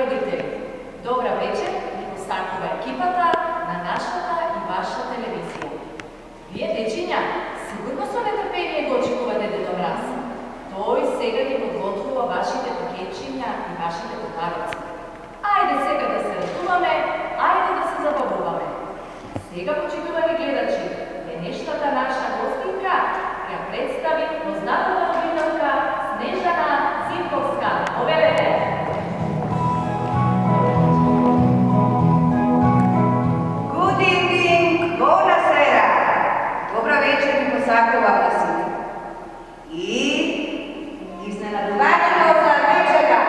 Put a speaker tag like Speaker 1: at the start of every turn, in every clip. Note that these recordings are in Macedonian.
Speaker 1: родители. Добра вечер ви посакува екипата на нашата и ваша телевизија. Вие, дечиња, сигурно со нетрпение го очекувате Дедо Мраз. Тој сега ги подготвува вашите пакетчиња и вашите подароци. Ајде сега да се радуваме, ајде да се забавуваме. Сега, почитувани гледачи, денешната наша гостинка ја представи познатата новинарка Снежана Зивковска. Повелете!
Speaker 2: Good evening, buonasera. Добра вечер ви посакува на сите. И изненадувањето за вечера.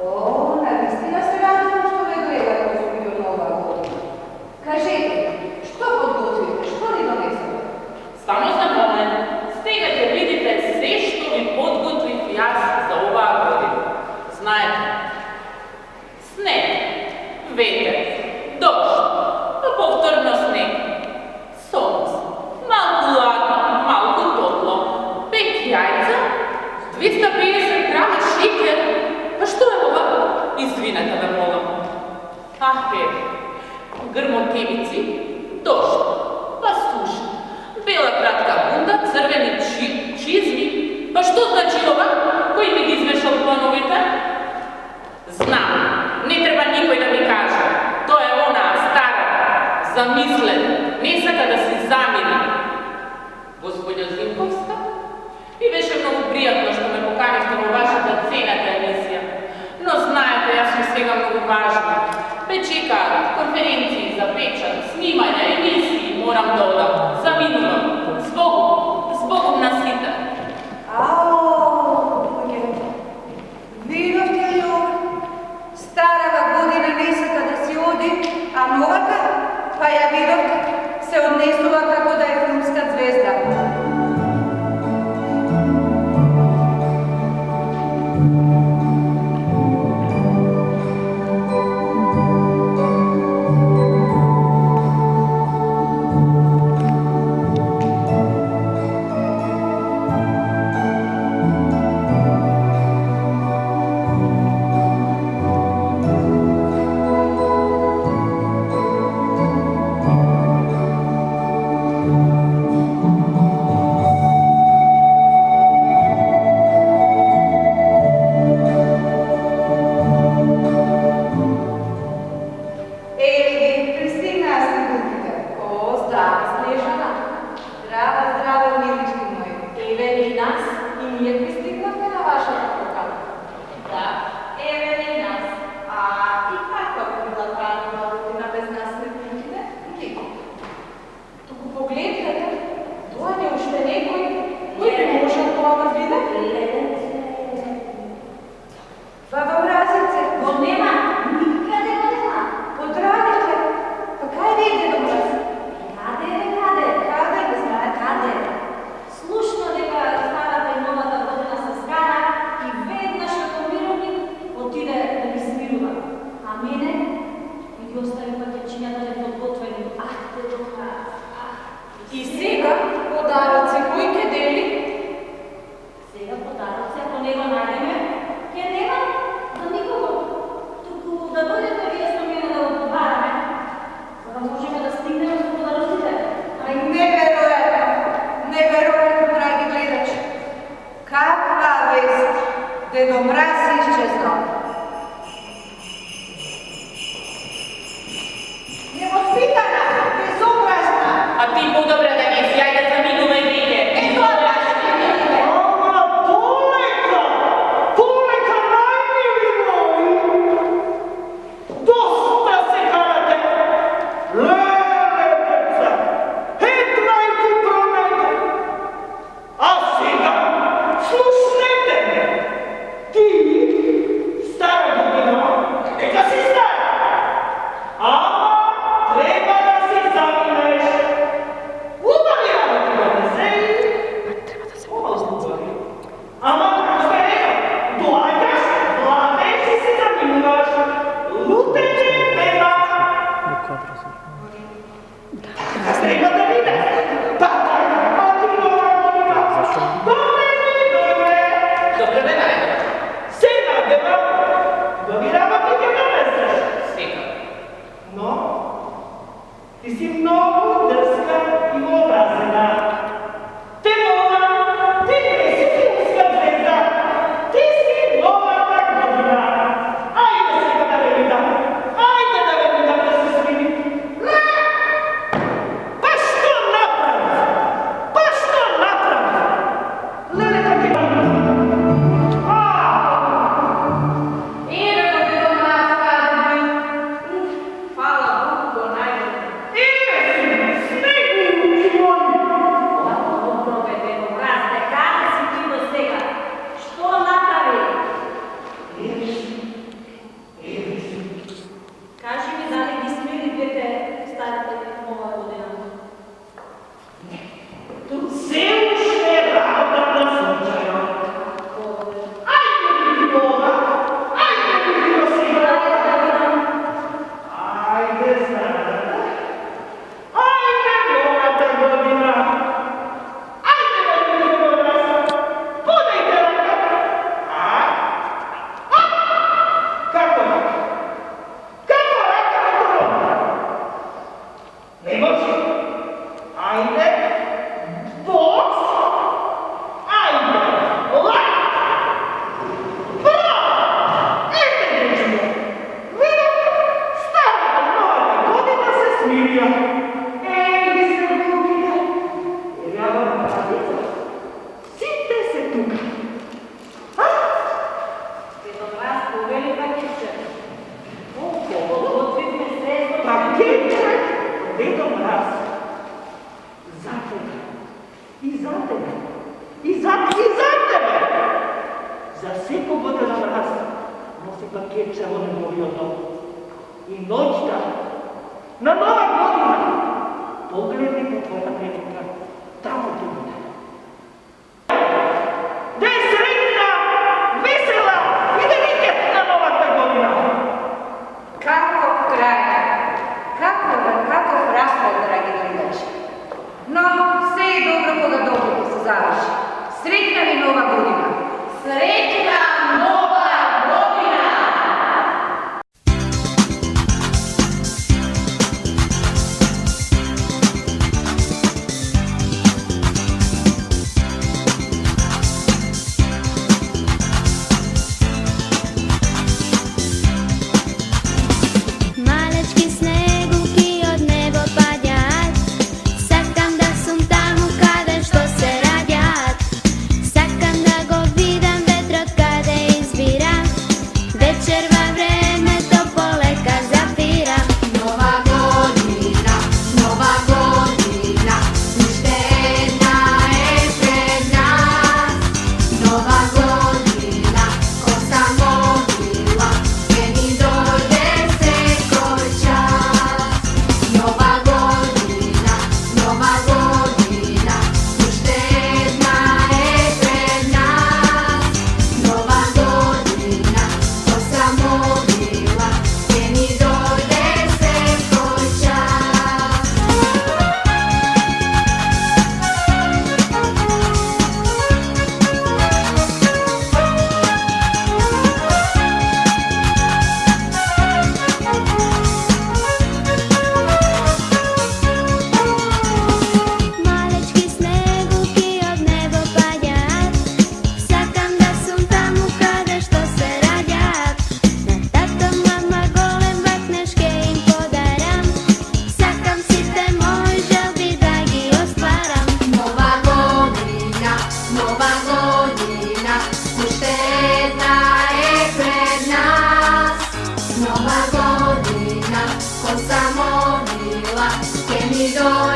Speaker 2: О, наистина се радвам што ме гледате, господино Нова година.
Speaker 3: ivici, došla, pa sluša. Bela kratka bunda, crveni čizmi, pa što znači ova koji mi izmešao planovite? Znam, ne treba nikoj da mi kaže, to je ona stara, zamislena, nisaka da se zamiri. Gospođa Zimkovska, i veše mnogo prijatno što me pokaniste u vašата cenata emisija. No znajte, ja sam svega mnogo važna. Pečika, konferenciji za pečat, snimanja, emisiji moram da odam. Za minulom. Zbogom nasita.
Speaker 2: Vidovte li ovo? Starava godina nisaka da si odi, a novaka, pa ja vidovte, se odnesula kako da je filmska zvezda.
Speaker 1: И сега подаръци кои ке дели?
Speaker 4: Сега подаръци, ако не го најдеме, ке нема за никого. Туку да бъдете вие с мене да го побараме, за да можеме да стигнеме до подаръците.
Speaker 2: Невероятно, драги гледачи. Каква вест? Дедо Мраз изчезнал. Невоспитана, безобразна.
Speaker 3: A ti podobra da mi sjajda za minule vike.
Speaker 5: Ама, полека најмили мои, доста се карате, леле деца, едва и ти промете. А сега, слушнете ме, ти, стара година, нека си стара, ама треба да си заминеш. Убави работи да не се ама просперено, доаѓаш, владеш и се заминуваш. Лутење беба. Така треба да биде. Па така, матинова година. Дојде.
Speaker 3: Добре бе најде.
Speaker 5: Сега, беба, доби работи ке донесеш.
Speaker 3: Сега.
Speaker 5: Но, ти си много дрска и образена. Те молам, ти не си филмска звезда. Ти си новата година. Ајде сега да ве видам. Ајде да ве видам да се свини. Па што направи? Па што направи? Леле таки.
Speaker 1: Ева го дедо Мраз, кажи ми. Фала Богу го најдете.
Speaker 5: Име си! Ne može. Ajde. Boks. Ajde. Lak. Bravo. Ete nećemo. Vidim, stara nova godina se smirio. Ej, mi se ljubite. Jer ja vam pravica. Site se tuka. A?
Speaker 4: Deda Mraz poveli paketče. Odvitme sredstvo.
Speaker 5: Paketče. Dedo Mraz. Za tebe. I za tebe. I za tebe. Za всекого Деда Мraz носи пакетче оне новиот дом. И ноќта на нова година погледни по твојата прилика. Тамо ти буде. Да е среќна, весела и да вике на новата година.
Speaker 2: Kakov kraj, kakov raspad, dragi gledači. No, sve je dobro koga dobro se završi. Sretna vi nova godina.
Speaker 1: Srećna nova godina!
Speaker 6: Malečki sneguki od nebo padjat, sakam da sum tamo kada što se radjat, sakam da go vidam vetro kada izbira, večerva vreme to poleka zapira.
Speaker 1: Nova godina, uštedna je pred nas. Nova godina, ko sam molila, meni dojde se koji čas. Nova godina, uštedna je pred nas. Nova godina, ko sam molila, meni dojde se koji čas.
Speaker 6: Malečki sneguki od nebo padjat, sakam da sum tamo kada što se radjat, na tato mama golem vakneške im podaram, sakam si te moj želbi dragi ostvaram.
Speaker 1: Nova godina, uštedna je pred nas. Nova godina, ko sam molila, ke mi dođe